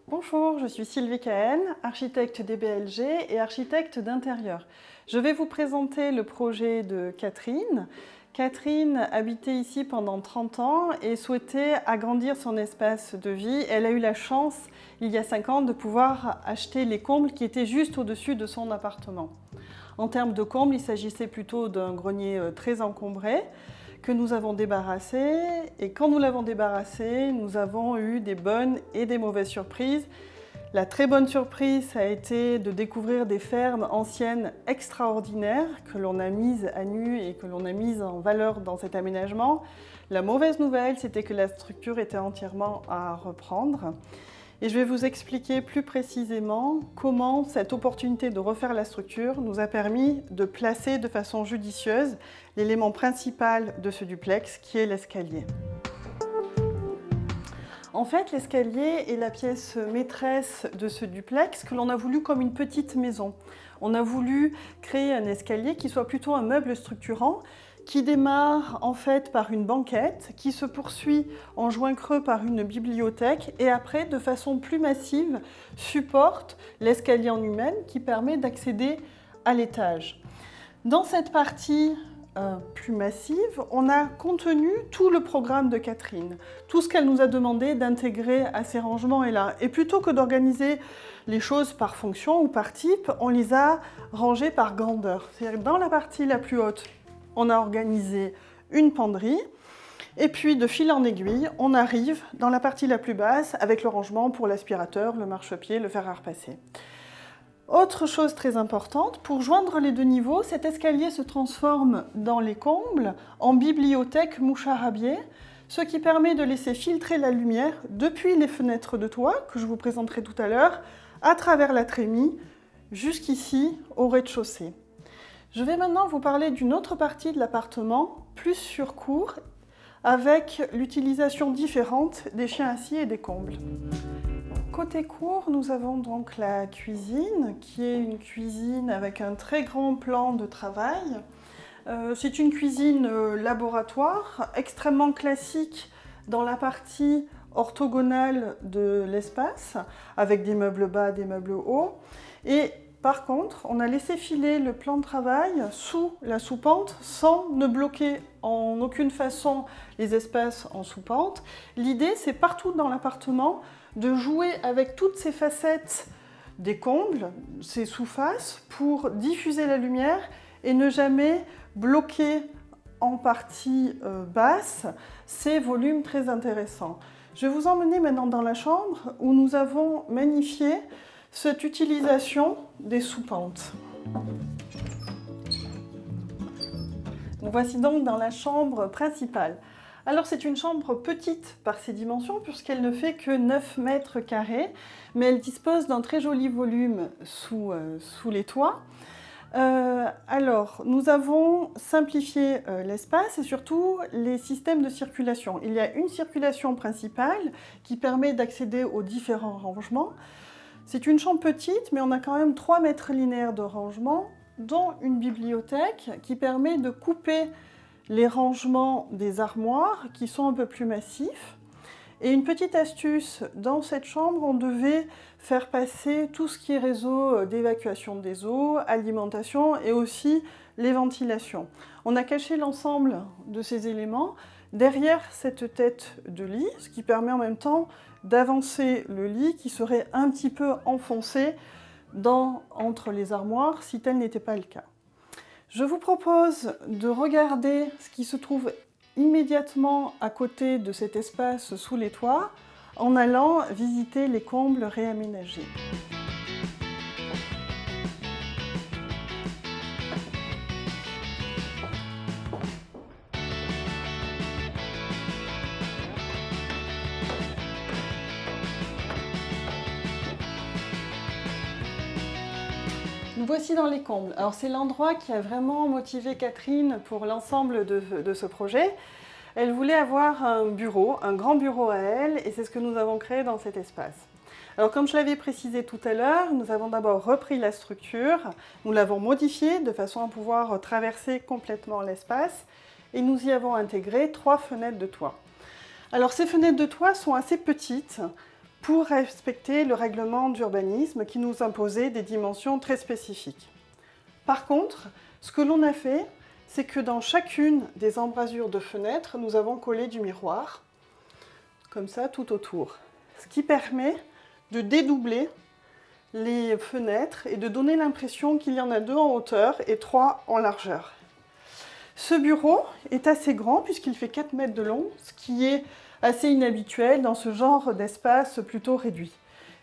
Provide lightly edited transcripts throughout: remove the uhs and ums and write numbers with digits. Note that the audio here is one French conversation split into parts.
Bonjour, je suis Sylvie Cahen, architecte DBLG et architecte d'intérieur. Je vais vous présenter le projet de Catherine. Catherine habitait ici pendant 30 ans et souhaitait agrandir son espace de vie. Elle a eu la chance, il y a 5 ans, de pouvoir acheter les combles qui étaient juste au-dessus de son appartement. En termes de combles, il s'agissait plutôt d'un grenier très encombré que nous avons débarrassé, et quand nous l'avons débarrassé, nous avons eu des bonnes et des mauvaises surprises. La très bonne surprise, ça a été de découvrir des fermes anciennes extraordinaires que l'on a mises à nu et que l'on a mises en valeur dans cet aménagement. La mauvaise nouvelle, c'était que la structure était entièrement à reprendre. Et je vais vous expliquer plus précisément comment cette opportunité de refaire la structure nous a permis de placer de façon judicieuse l'élément principal de ce duplex, qui est l'escalier. En fait, l'escalier est la pièce maîtresse de ce duplex que l'on a voulu comme une petite maison. On a voulu créer un escalier qui soit plutôt un meuble structurant, qui démarre en fait par une banquette, qui se poursuit en joint creux par une bibliothèque et après, de façon plus massive, supporte l'escalier en lui-même qui permet d'accéder à l'étage. Dans cette partie plus massive, on a contenu tout le programme de Catherine. Tout ce qu'elle nous a demandé d'intégrer à ces rangements est là. Et plutôt que d'organiser les choses par fonction ou par type, on les a rangées par grandeur. C'est-à-dire que dans la partie la plus haute, on a organisé une penderie, et puis de fil en aiguille, on arrive dans la partie la plus basse avec le rangement pour l'aspirateur, le marchepied, le fer à repasser. Autre chose très importante, pour joindre les deux niveaux, cet escalier se transforme dans les combles en bibliothèque mouchard à biais, ce qui permet de laisser filtrer la lumière depuis les fenêtres de toit, que je vous présenterai tout à l'heure, à travers la trémie, jusqu'ici au rez-de-chaussée. Je vais maintenant vous parler d'une autre partie de l'appartement, plus sur cour, avec l'utilisation différente des chiens assis et des combles. Côté cour, nous avons donc la cuisine, qui est une cuisine avec un très grand plan de travail. C'est une cuisine laboratoire, extrêmement classique dans la partie orthogonale de l'espace, avec des meubles bas, des meubles hauts. Et par contre, on a laissé filer le plan de travail sous la sous-pente sans ne bloquer en aucune façon les espaces en sous-pente. L'idée, c'est partout dans l'appartement de jouer avec toutes ces facettes des combles, ces sous-faces, pour diffuser la lumière et ne jamais bloquer en partie basse ces volumes très intéressants. Je vais vous emmener maintenant dans la chambre où nous avons magnifié cette utilisation des sous-pentes. Voici donc dans la chambre principale. Alors c'est une chambre petite par ses dimensions puisqu'elle ne fait que 9 mètres carrés, mais elle dispose d'un très joli volume sous les toits. Alors, nous avons simplifié l'espace et surtout les systèmes de circulation. Il y a une circulation principale qui permet d'accéder aux différents rangements. C'est une chambre petite, mais on a quand même 3 mètres linéaires de rangement, dont une bibliothèque qui permet de couper les rangements des armoires qui sont un peu plus massifs. Et une petite astuce, dans cette chambre, on devait faire passer tout ce qui est réseau d'évacuation des eaux, alimentation et aussi les ventilations. On a caché l'ensemble de ces éléments derrière cette tête de lit, ce qui permet en même temps d'avancer le lit qui serait un petit peu enfoncé entre les armoires si tel n'était pas le cas. Je vous propose de regarder ce qui se trouve immédiatement à côté de cet espace sous les toits en allant visiter les combles réaménagés. Nous voici dans les combles. Alors c'est l'endroit qui a vraiment motivé Catherine pour l'ensemble de ce projet. Elle voulait avoir un bureau, un grand bureau à elle, et c'est ce que nous avons créé dans cet espace. Alors comme je l'avais précisé tout à l'heure, nous avons d'abord repris la structure, nous l'avons modifiée de façon à pouvoir traverser complètement l'espace, et nous y avons intégré 3 fenêtres de toit. Alors ces fenêtres de toit sont assez petites, pour respecter le règlement d'urbanisme qui nous imposait des dimensions très spécifiques. Par contre, ce que l'on a fait, c'est que dans chacune des embrasures de fenêtres, nous avons collé du miroir, comme ça, tout autour. Ce qui permet de dédoubler les fenêtres et de donner l'impression qu'il y en a 2 en hauteur et 3 en largeur. Ce bureau est assez grand puisqu'il fait 4 mètres de long, ce qui est assez inhabituel dans ce genre d'espace plutôt réduit.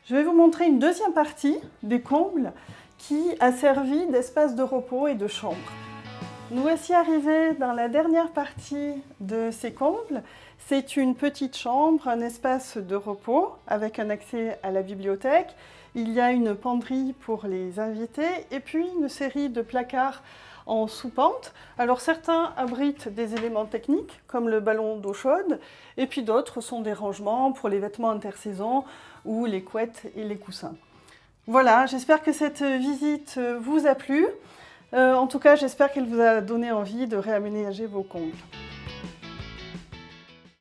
Je vais vous montrer une deuxième partie des combles qui a servi d'espace de repos et de chambre. Nous voici arrivés dans la dernière partie de ces combles. C'est une petite chambre, un espace de repos avec un accès à la bibliothèque. Il y a une penderie pour les invités et puis une série de placards en sous-pente. Alors certains abritent des éléments techniques comme le ballon d'eau chaude et puis d'autres sont des rangements pour les vêtements intersaison ou les couettes et les coussins. Voilà, j'espère que cette visite vous a plu. En tout cas, j'espère qu'elle vous a donné envie de réaménager vos combles.